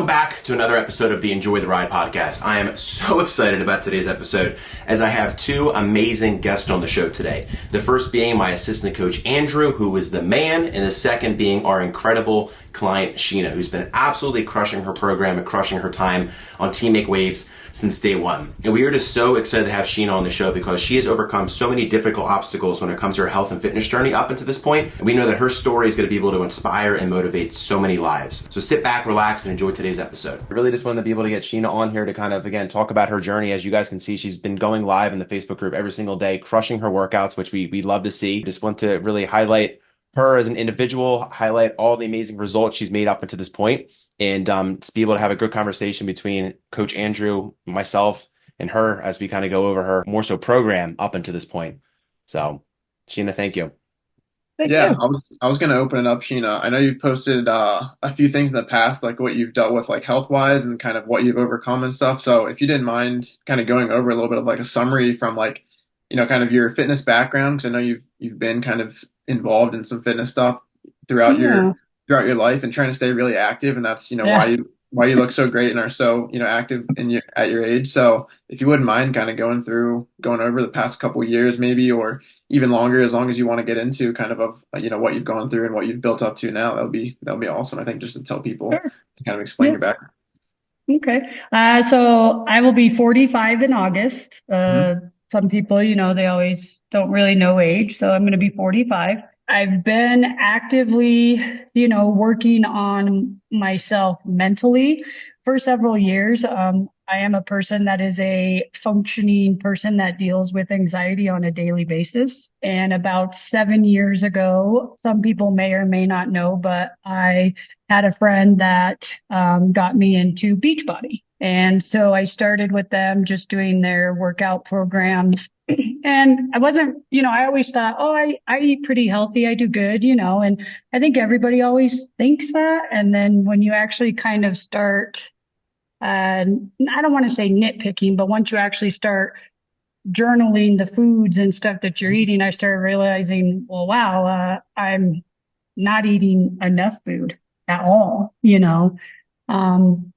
Welcome back to another episode of the Enjoy the Ride podcast. I am so excited about today's episode as I have two amazing guests on the show today. The first being my assistant coach, Andrew, who is the man, and the second being our incredible client, Sheena, who's been absolutely crushing her program and crushing her time on Team Make Waves since day one. And we are just so excited to have Sheena on the show because she has overcome so many difficult obstacles when it comes to her health and fitness journey up until this point. And we know that her story is going to be able to inspire and motivate so many lives. So sit back, relax, and enjoy today's episode. I really just wanted to be able to get Sheena on here to kind of, again, talk about her journey. As you guys can see, she's been going live in the Facebook group every single day, crushing her workouts, which we love to see. Just want to really highlight her as an individual, highlight all the amazing results she's made up until this point, and just be able to have a good conversation between Coach Andrew, myself, and her as we kind of go over her more so program up until this point. So, Sheena, thank you. Thank you. I was going to open it up, Sheena. I know you've posted a few things in the past, like what you've dealt with, like health-wise, and kind of what you've overcome and stuff. So, if you didn't mind, kind of going over a little bit of like a summary from like, kind of your fitness background, because I know you've been kind of involved in some fitness stuff throughout your life and trying to stay really active, and that's why you look so great and are so active at your age. So if you wouldn't mind kind of going over the past couple of years maybe, or even longer, as long as you want to get into kind of what you've gone through and what you've built up to now, that'll be awesome. I think just to tell people, Sure. kind of explain your background. Okay. So I will be 45 in August. Some people, they always don't really know age. So I'm going to be 45. I've been actively, working on myself mentally for several years. I am a person that is a functioning person that deals with anxiety on a daily basis. And about 7 years ago, some people may or may not know, but I had a friend that got me into Beachbody. And so I started with them just doing their workout programs. And I wasn't, I always thought, I eat pretty healthy. I do good, and I think everybody always thinks that. And then when you actually kind of start, I don't want to say nitpicking, but once you actually start journaling the foods and stuff that you're eating, I started realizing, well, wow, I'm not eating enough food at all,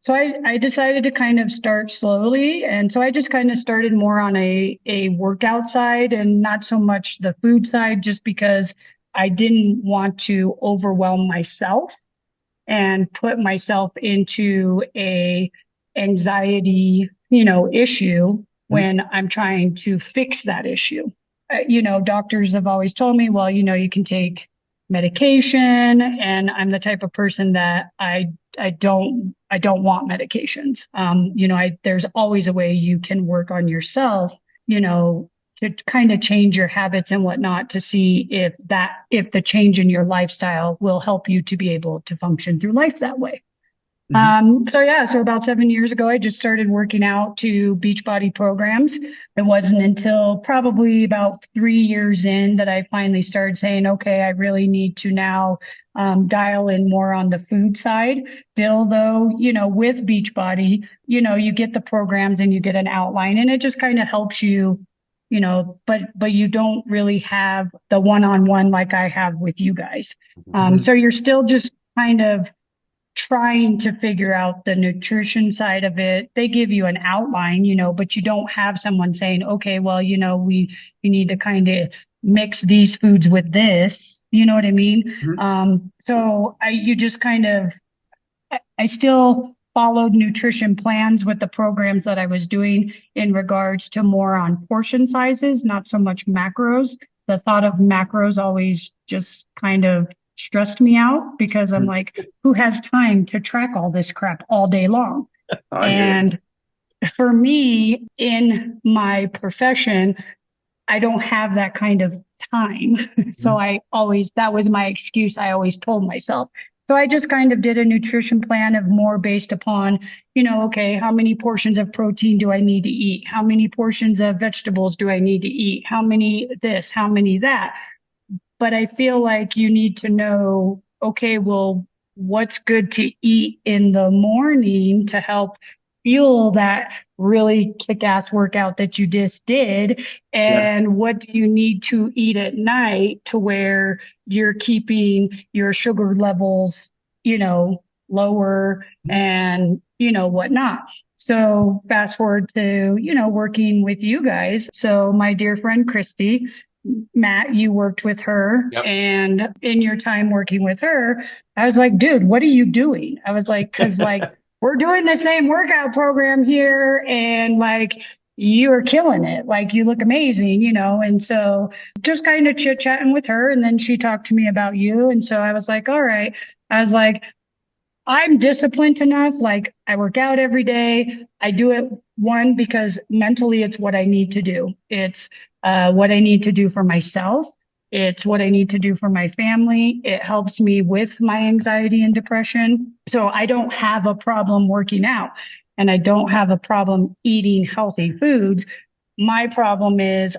So I decided to kind of start slowly. And so I just kind of started more on a workout side and not so much the food side, just because I didn't want to overwhelm myself and put myself into a anxiety, issue when I'm trying to fix that issue. Doctors have always told me, well, you can take medication, and I'm the type of person that I don't want medications. There's always a way you can work on yourself, to kind of change your habits and whatnot to see if the change in your lifestyle will help you to be able to function through life that way. So about 7 years ago, I just started working out to Beachbody programs. It wasn't until probably about 3 years in that I finally started saying, okay, I really need to now dial in more on the food side. Still though, with Beachbody, you get the programs and you get an outline, and it just kind of helps you, but you don't really have the one-on-one like I have with you guys. So you're still just kind of trying to figure out the nutrition side of it. They give you an outline, but you don't have someone saying, okay, well, you need to kind of mix these foods with this, you know what I mean? So I still followed nutrition plans with the programs that I was doing in regards to more on portion sizes, not so much macros. The thought of macros always just kind of stressed me out because I'm like, who has time to track all this crap all day long? And for me, in my profession, I don't have that kind of time. So that was my excuse I always told myself. So I just kind of did a nutrition plan of more based upon, okay, how many portions of protein do I need to eat? How many portions of vegetables do I need to eat? How many this, how many that? But I feel like you need to know, okay, well, what's good to eat in the morning to help fuel that really kick-ass workout that you just did? And what do you need to eat at night to where you're keeping your sugar levels, lower and, whatnot. So fast forward to, working with you guys. So my dear friend Christy, Matt, you worked with her, Yep. and in your time working with her, I was like, dude, what are you doing? I was like, cause like we're doing the same workout program here, and like you are killing it. Like you look amazing, and so just kind of chit chatting with her. And then she talked to me about you. And so I was like, all right. I was like, I'm disciplined enough. Like I work out every day. I do it one because mentally it's what I need to do. It's what I need to do for myself. It's what I need to do for my family. It helps me with my anxiety and depression. So I don't have a problem working out, and I don't have a problem eating healthy foods. My problem is,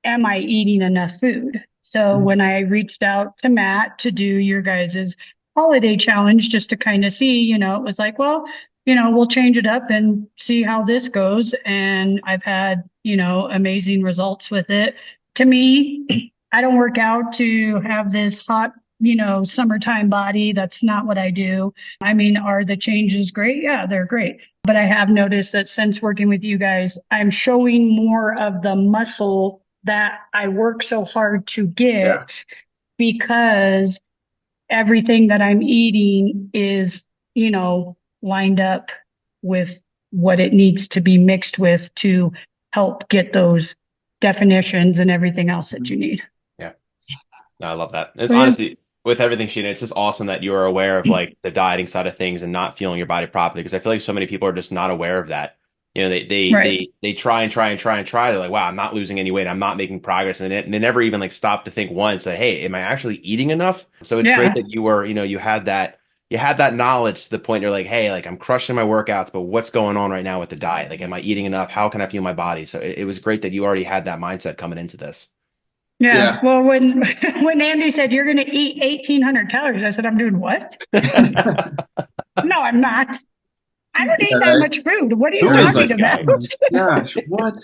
am I eating enough food? So when I reached out to Matt to do your guys' holiday challenge, just to kind of see, it was like, well, we'll change it up and see how this goes. And I've had, amazing results with it. To me, I don't work out to have this hot, summertime body. That's not what I do. I mean, are the changes great? Yeah, they're great. But I have noticed that since working with you guys, I'm showing more of the muscle that I work so hard to get, because everything that I'm eating is, lined up with what it needs to be mixed with to help get those definitions and everything else that you need. Yeah. No, I love that. It's honestly, with everything, Sheena, it's just awesome that you are aware of like the dieting side of things and not feeling your body properly. Because I feel like so many people are just not aware of that. They try and try and try and try. They're like, wow, I'm not losing any weight. I'm not making progress. And they never even like stop to think once that, hey, am I actually eating enough? So it's great that you were, you had that knowledge to the point you're like, hey, like I'm crushing my workouts, but what's going on right now with the diet? Like, am I eating enough? How can I feel my body? So it was great that you already had that mindset coming into this. Yeah. Well, when Andy said you're going to eat 1,800 calories, I said, I'm doing what? No, I'm not. I don't eat that much food. What are you talking about? Gosh, what?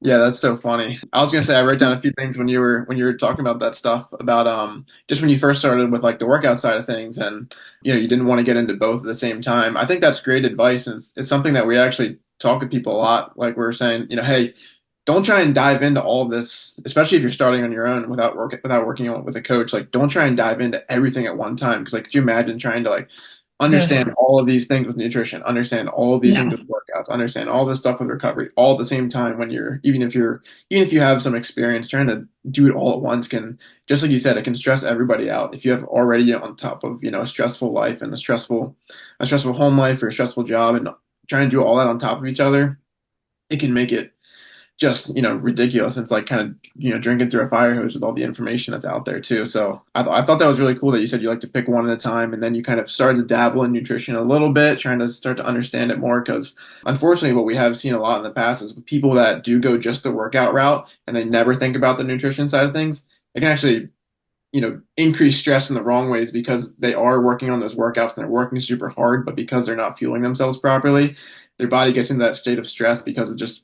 Yeah, that's so funny. I was gonna say I wrote down a few things when you were talking about that stuff about just when you first started with like the workout side of things, and you didn't want to get into both at the same time. I think that's great advice, and it's something that we actually talk to people a lot. Like we're saying, hey, don't try and dive into all of this, especially if you're starting on your own without working with a coach. Like, don't try and dive into everything at one time. Because, like, could you imagine trying to like understand all of these things with nutrition, understand all of these things with workouts, understand all this stuff with recovery, all at the same time when even if you have some experience, trying to do it all at once can, just like you said, it can stress everybody out. If you have already on top of a stressful life and a stressful home life or a stressful job, and trying to do all that on top of each other, it can make it just ridiculous. It's like kind of drinking through a fire hose with all the information that's out there too. So I thought that was really cool that you said you like to pick one at a time, and then you kind of started to dabble in nutrition a little bit, trying to start to understand it more. Because unfortunately, what we have seen a lot in the past is people that do go just the workout route and they never think about the nutrition side of things, it can actually increase stress in the wrong ways, because they are working on those workouts and they're working super hard, but because they're not fueling themselves properly, their body gets into that state of stress because of just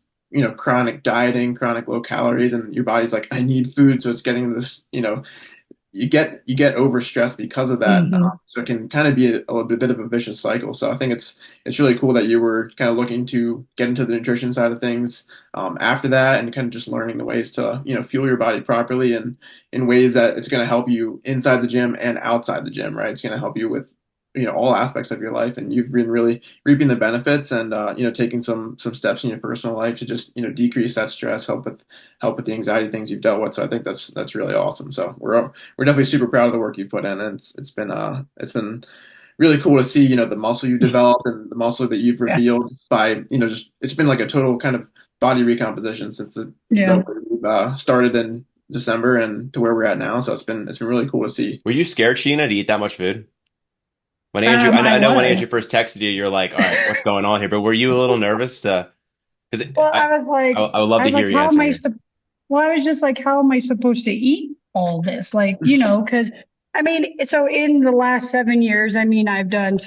chronic dieting, chronic low calories, and your body's like, I need food. So it's getting this, you get overstressed because of that. So it can kind of be a little bit of a vicious cycle. So I think it's really cool that you were kind of looking to get into the nutrition side of things after that, and kind of just learning the ways to, fuel your body properly and in ways that it's going to help you inside the gym and outside the gym, right? It's going to help you with all aspects of your life, and you've been really reaping the benefits and taking some steps in your personal life to just decrease that stress, help with the anxiety things you've dealt with. So I think that's really awesome. So we're definitely super proud of the work you put in, and it's been really cool to see the muscle you developed and the muscle that you've revealed by just, it's been like a total kind of body recomposition since the started in December and to where we're at now. So it's been really cool to see. Were you scared, Sheena, to eat that much food? When Andrew, I know when Andrew first texted you, you're like, all right, what's going on here? But were you a little nervous to? Well, I was like, I would love to hear you answer. I was just like, how am I supposed to eat all this? Like, because I mean, so in the last 7 years, I mean, I've done,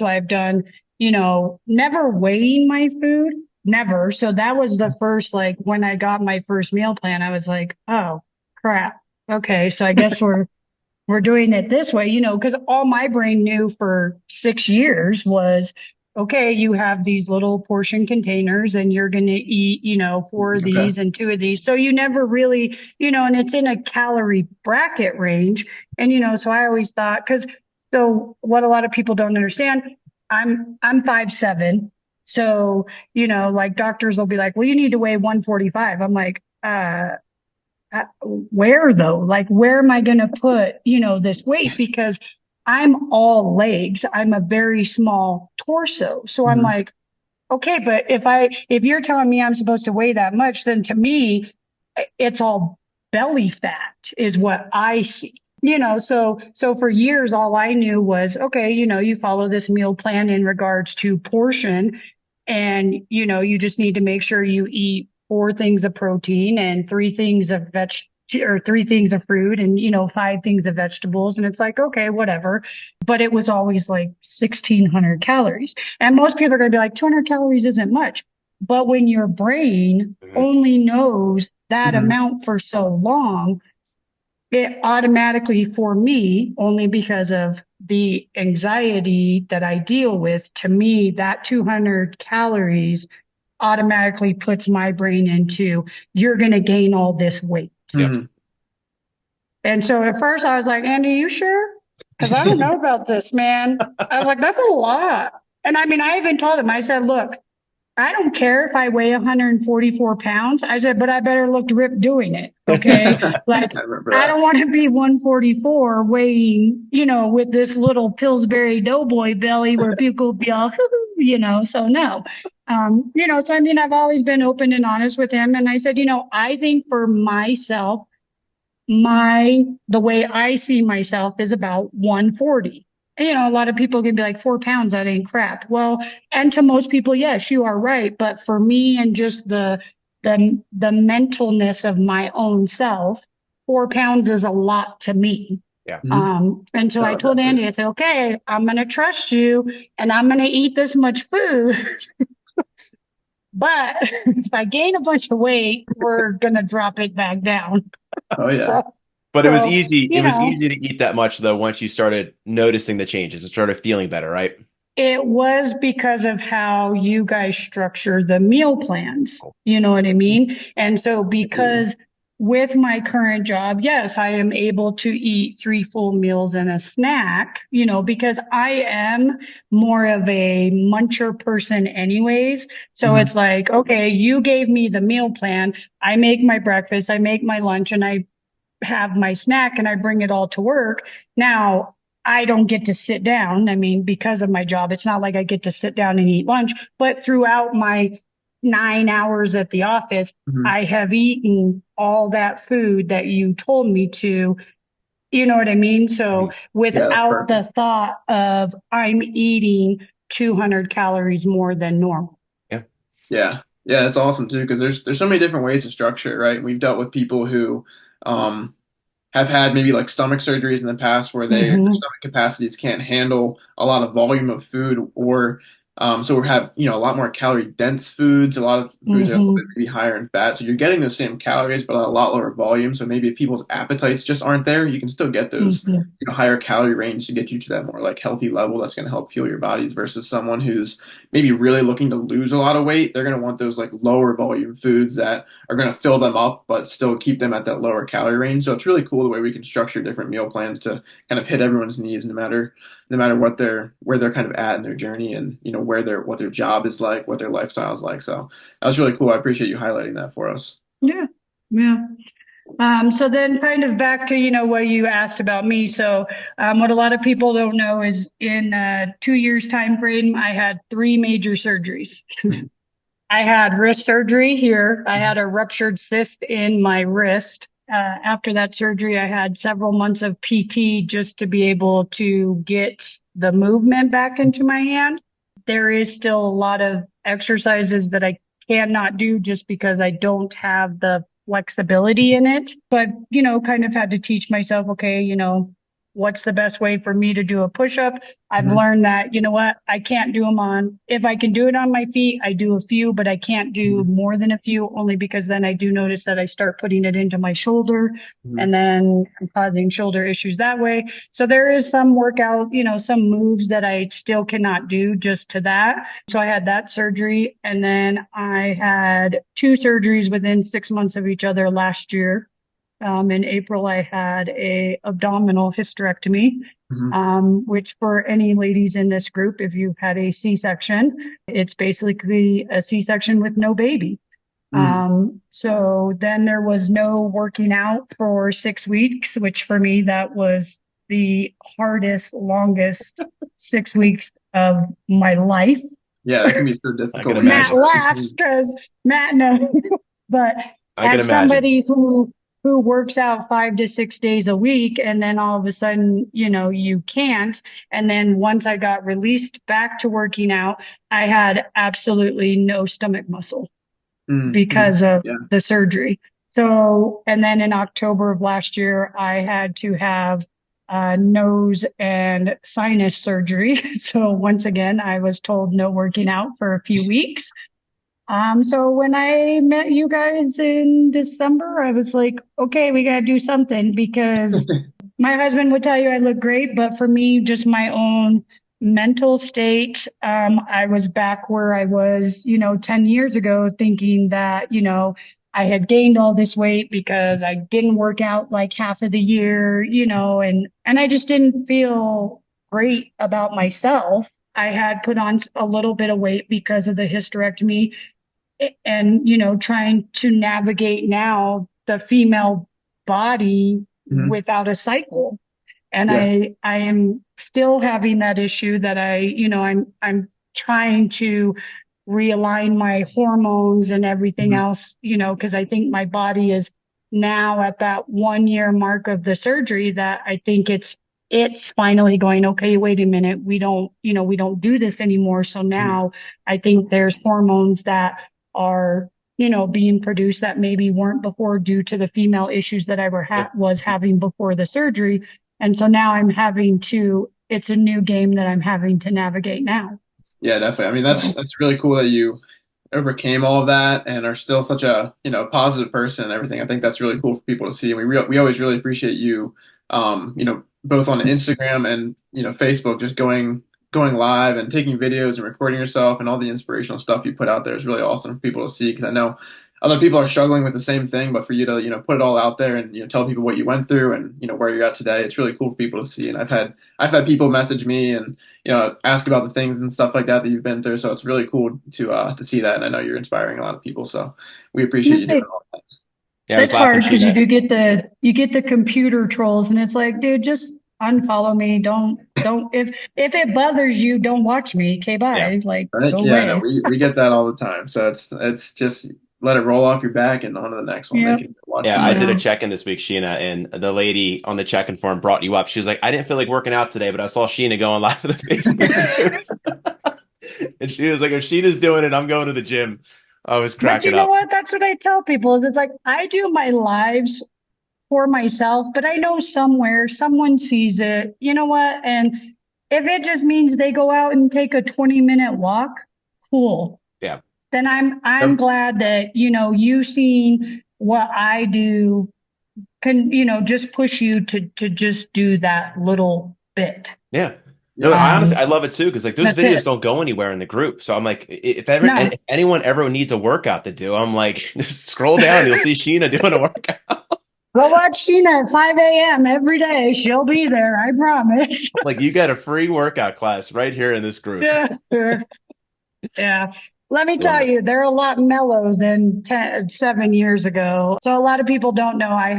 never weighing my food, never. So that was the first, like, when I got my first meal plan, I was like, oh crap. Okay. So I guess we're we're doing it this way, because all my brain knew for 6 years was, okay, you have these little portion containers and you're going to eat, four of Okay. these and two of these. So you never really, and it's in a calorie bracket range. And, so I always thought, so what a lot of people don't understand, I'm 5'7". So, like doctors will be like, well, you need to weigh 145. I'm like, where though? Like, where am I going to put, this weight? Because I'm all legs. I'm a very small torso. So I'm Mhm. like, okay, but if you're telling me I'm supposed to weigh that much, then to me, it's all belly fat is what I see. So for years, all I knew was, okay, you follow this meal plan in regards to portion, and, you just need to make sure you eat four things of protein and three things of or three things of fruit and, five things of vegetables. And it's like, okay, whatever. But it was always like 1,600 calories. And most people are going to be like, 200 calories isn't much. But when your brain Mhm. only knows that Mhm. amount for so long, it automatically, for me, only because of the anxiety that I deal with, to me, that 200 calories automatically puts my brain into, you're going to gain all this weight. Yeah. Mhm. And so at first I was like, Andy, you sure? Because I don't know about this, man. I was like, that's a lot. And I mean, I even told him, I said, look, I don't care if I weigh 144 pounds. I said, but I better look ripped doing it. Okay. Like, I remember I that. don't want to be 144 weighing, with this little Pillsbury Doughboy belly where people will be all, so no. So I mean, I've always been open and honest with him. And I said, I think for myself, the way I see myself is about 140. A lot of people can be like 4 pounds, that ain't crap. Well, and to most people, yes, you are right. But for me and just the mentalness of my own self, 4 pounds is a lot to me. Yeah. Mhm. And so I No, told definitely. Andy, I said, okay, I'm going to trust you and I'm going to eat this much food. But if I gain a bunch of weight, we're going to drop it back down. Oh yeah. So, But it was so, easy. It you was know, easy to eat that much though once you started noticing the changes and started feeling better, right? it was because of how you guys structure the meal plans. You know what I mean? And so I do. because with my current job, yes, I am able to eat three full meals and a snack, because I am more of a muncher person anyways. So Mhm. it's like, okay, you gave me the meal plan. I make my breakfast, I make my lunch, and I have my snack and I bring it all to work. Now, I don't get to sit down. I mean, because of my job, it's not like I get to sit down and eat lunch, but throughout my 9 hours at the office, Mhm. I have eaten all that food that you told me to. You know what I mean? So Mhm. Yeah, that's without perfect. the thought of I'm eating 200 calories more than normal. Yeah. Yeah. Yeah, it's awesome too because there's so many different ways to structure it, right? We've dealt with people who um have had maybe like stomach surgeries in the past where their Hmm. stomach capacities can't handle a lot of volume of food, or so we have a lot more calorie dense foods. A lot of foods are a little bit Hmm. maybe higher in fat, so you're getting those same calories but at a lot lower volume. So maybe if people's appetites just aren't there, you can still get those Hmm. higher calorie range to get you to that more like healthy level that's going to help fuel your bodies versus someone who's maybe really looking to lose a lot of weight. They're going to want those like lower volume foods that are going to fill them up, but still keep them at that lower calorie range. So it's really cool the way we can structure different meal plans to kind of hit everyone's needs, no matter what where they're kind of at in their journey, and what their job is like, what their lifestyle is like. So that was really cool. I appreciate you highlighting that for us. Yeah. Yeah. So then kind of back to, what you asked about me. So, what a lot of people don't know is in 2 years time frame, I had three major surgeries. I had wrist surgery here. I had a ruptured cyst in my wrist. After that surgery, I had several months of PT just to be able to get the movement back into my hand. There is still a lot of exercises that I cannot do just because I don't have the flexibility in it. But, kind of had to teach myself, okay, what's the best way for me to do a push-up. I've Mm-hmm. learned that, you know what, I can't do them if I can do it on my feet, I do a few, but I can't do Mm-hmm. more than a few, only because then I do notice that I start putting it into my shoulder, Mm-hmm. and then I'm causing shoulder issues that way. So there is some workout, some moves that I still cannot do just to that. So I had that surgery, and then I had two surgeries within 6 months of each other last year. In April, I had a abdominal hysterectomy, Mm-hmm. which for any ladies in this group, if you've had a C-section, it's basically a C-section with no baby. Mm-hmm. So then there was no working out for 6 weeks, which for me, that was the hardest, longest 6 weeks of my life. Yeah, that can be so I can difficult when you Matt imagine. laughs because Matt knows, but I can as imagine. somebody who works out 5 to 6 days a week, and then all of a sudden, you can't. And then once I got released back to working out, I had absolutely no stomach muscle Mm-hmm. because of Yeah. the surgery. So, and then in October of last year, I had to have nose and sinus surgery. So once again, I was told no working out for a few weeks. So when I met you guys in December, I was like, okay, we got to do something, because my husband would tell you I look great, but for me, just my own mental state, I was back where I was, 10 years ago, thinking that, I had gained all this weight because I didn't work out like half of the year, and I just didn't feel great about myself. I had put on a little bit of weight because of the hysterectomy, and trying to navigate now the female body Mm-hmm. without a cycle. And Yeah. I am still having that issue that I'm trying to realign my hormones and everything Mm-hmm. else, because I think my body is now at that 1 year mark of the surgery, that I think it's finally going, okay, wait a minute, we don't do this anymore. So now I think there's hormones that are, being produced that maybe weren't before, due to the female issues that I Yeah. was having before the surgery. And so now it's a new game that I'm having to navigate now. Yeah, definitely. I mean, So that's really cool that you overcame all of that and are still such a, positive person and everything. I think that's really cool for people to see. And we always really appreciate you, both on Instagram and, Facebook, just going live and taking videos and recording yourself, and all the inspirational stuff you put out there is really awesome for people to see, because I know other people are struggling with the same thing, but for you to, put it all out there and, tell people what you went through and, where you're at today, it's really cool for people to see. And I've had people message me and, ask about the things and stuff like that you've been through. So it's really cool to see that. And I know you're inspiring a lot of people. So we appreciate you doing all that. Yeah, I was it's laughing, hard because you Sheena. do get the computer trolls, and it's like, dude, just unfollow me. Don't if it bothers you, don't watch me. Okay, Yeah. bye. Like, Right? go Yeah, no, away. we get that all the time. So it's just let it roll off your back and on to the next one. They Yeah, can watch Yeah, I somebody did a else. check-in this week, Sheena, and the lady on the check-in form brought you up. She was like, I didn't feel like working out today, but I saw Sheena going live with the Facebook yeah. group. And she was like, if Sheena's doing it, I'm going to the gym. I was But you cracking know up. what? That's what I tell people. Is it's like, I do my lives for myself, but I know somewhere someone sees it. You know what? And if it just means they go out and take a 20-minute walk, cool. Yeah. Then I'm Um, glad that, you seeing what I do can, just push you to just do that little bit. yeah. No, Yeah. I honestly, Um, I love it too, because like those that's videos it. don't go anywhere in the group. So I'm like, No. if anyone ever needs a workout to do, I'm like, just scroll down, you'll see Sheena doing a workout. Go watch Sheena at 5 a.m. every day. She'll be there, I promise. Like you got a free workout class right here in this group. Yeah, sure. Yeah. Let me Love tell it. you, they're a lot mellow than 7 years ago. So a lot of people don't know I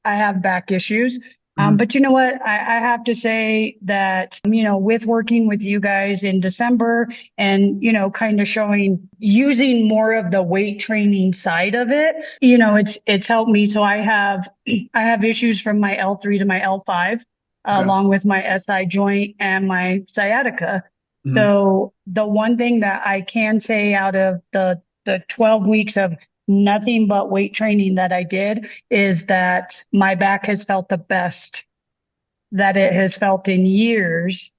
have back issues. Mhm. But you know what? I have to say that, with working with you guys in December, and, kind of using more of the weight training side of it, it's helped me. So I have issues from my L3 to my L5, Okay. along with my SI joint and my sciatica. Mhm. So the one thing that I can say out of the 12 weeks of nothing but weight training that I did, is that my back has felt the best that it has felt in years.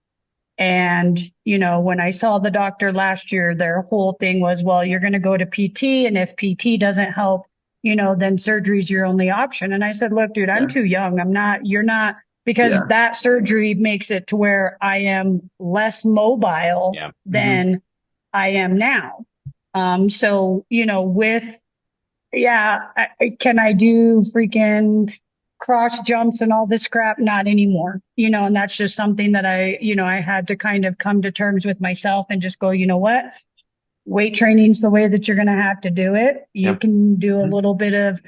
And, when I saw the doctor last year, their whole thing was, well, you're going to go to PT. And if PT doesn't help, then surgery's your only option. And I said, look, dude, I'm too young. You're not, because that surgery makes it to where I am less mobile than I am now. So, can I do freaking cross jumps and all this crap? Not anymore, and that's just something that I had to kind of come to terms with myself and just go, you know what? Weight training's the way that you're going to have to do it. You can do a little bit of,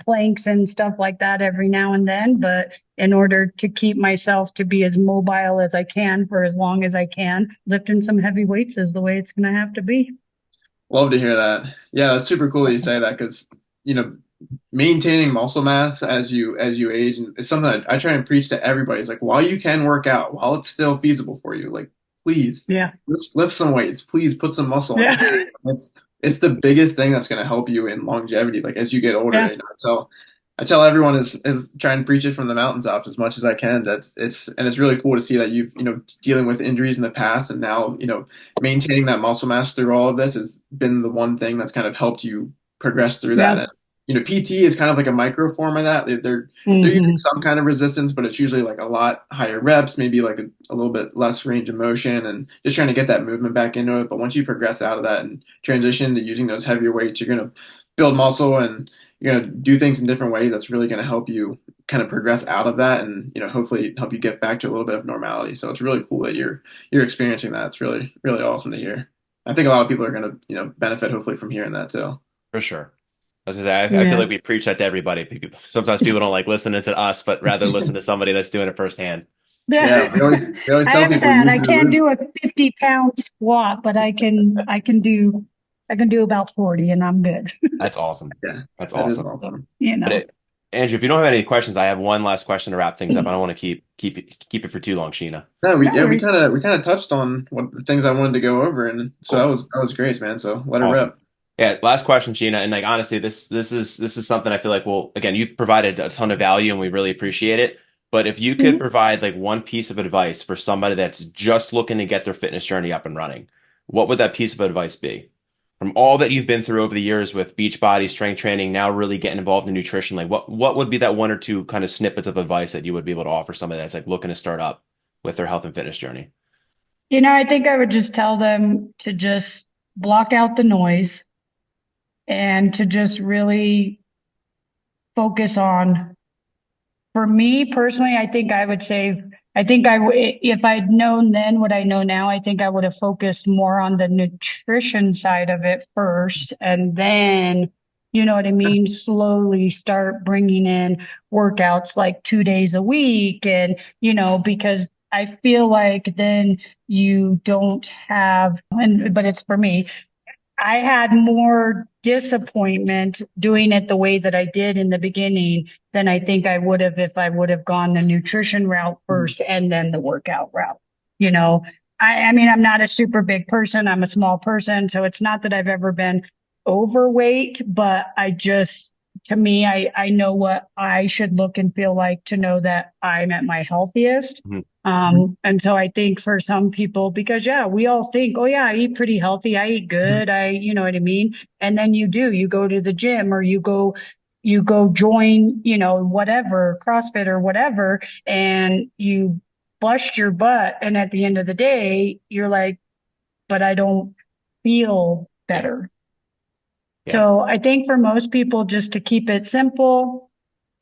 planks and stuff like that every now and then, but in order to keep myself to be as mobile as I can for as long as I can, lifting some heavy weights is the way it's going to have to be. Love to hear that. Yeah, it's super cool that you say that because, maintaining muscle mass as you age, and it's something that I try and preach to everybody. It's like, while you can work out, while it's still feasible for you, like, please, lift some weights. Please put some muscle on. It's the biggest thing that's going to help you in longevity, like as you get older. So I tell everyone is try and preach it from the mountaintops as much as I can. It's really cool to see that you've, dealing with injuries in the past and now, maintaining that muscle mass through all of this has been the one thing that's kind of helped you progress through that. And, PT is kind of like a micro form of that. They're using some kind of resistance, but it's usually like a lot higher reps, maybe like a little bit less range of motion and just trying to get that movement back into it. But once you progress out of that and transition to using those heavier weights, you're going to build muscle and you're going to do things in different ways. That's really going to help you kind of progress out of that and, hopefully help you get back to a little bit of normality. So it's really cool that you're experiencing that. It's really, really awesome to hear. I think a lot of people are going to, benefit hopefully from hearing that too. For sure. I feel like we preach that to everybody. Sometimes people don't like listening to us, but rather listen to somebody that's doing it firsthand. Yeah, we always tell people. I can't do a 50-pound squat, but I can do about 40 and I'm good. That's awesome. Yeah, that's awesome. But Andrew, if you don't have any questions, I have one last question to wrap things up. I don't want to keep it for too long, Sheena. No, we kind of touched on what the things I wanted to go over, and so that was great, man. So let it rip. Yeah, last question, Sheena, and like honestly, this is something I feel like, well, again, you've provided a ton of value, and we really appreciate it. But if you could provide like one piece of advice for somebody that's just looking to get their fitness journey up and running, what would that piece of advice be? From all that you've been through over the years with Beachbody, strength training, now really getting involved in nutrition, like what would be that one or two kind of snippets of advice that you would be able to offer somebody that's like looking to start up with their health and fitness journey? I think I would just tell them to just block out the noise and to just really focus on, for me personally, I think I would say, if I'd known then what I know now, I think I would have focused more on the nutrition side of it first. And then, you know what I mean? Slowly start bringing in workouts like 2 days a week. And, because I feel like then you don't have, but it's for me. I had more disappointment doing it the way that I did in the beginning than I think I would have if I would have gone the nutrition route first and then the workout route. I mean, I'm not a super big person. I'm a small person. So it's not that I've ever been overweight, but to me, I know what I should look and feel like to know that I'm at my healthiest. And so I think for some people, because we all think, oh yeah, I eat pretty healthy. I eat good. You know what I mean? And then you go to the gym or you go join, whatever, CrossFit or whatever, and you bust your butt. And at the end of the day, you're like, but I don't feel better. Yeah. So I think for most people, just to keep it simple,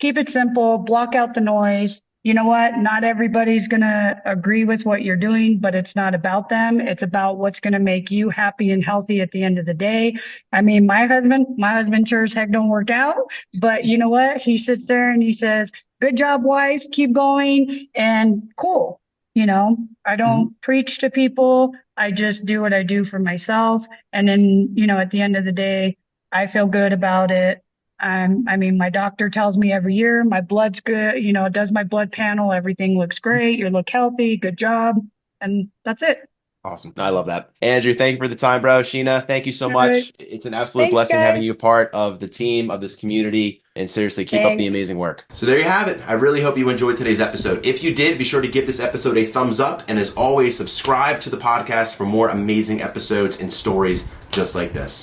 block out the noise. You know what? Not everybody's going to agree with what you're doing, but it's not about them. It's about what's going to make you happy and healthy at the end of the day. I mean, my husband sure as heck don't work out, but you know what? He sits there and he says, good job, wife, keep going, and cool. I don't preach to people. I just do what I do for myself. And then, at the end of the day, I feel good about it. I mean, my doctor tells me every year my blood's good, does my blood panel. Everything looks great. You look healthy. Good job. And that's it. Awesome. I love that. Andrew, thank you for the time, bro. Sheena, thank you so All right. much. It's an absolute Thanks, blessing having guys. you a part of the team, of this community, and seriously, keep up the Thanks. amazing work. So there you have it. I really hope you enjoyed today's episode. If you did, be sure to give this episode a thumbs up, and as always, subscribe to the podcast for more amazing episodes and stories just like this.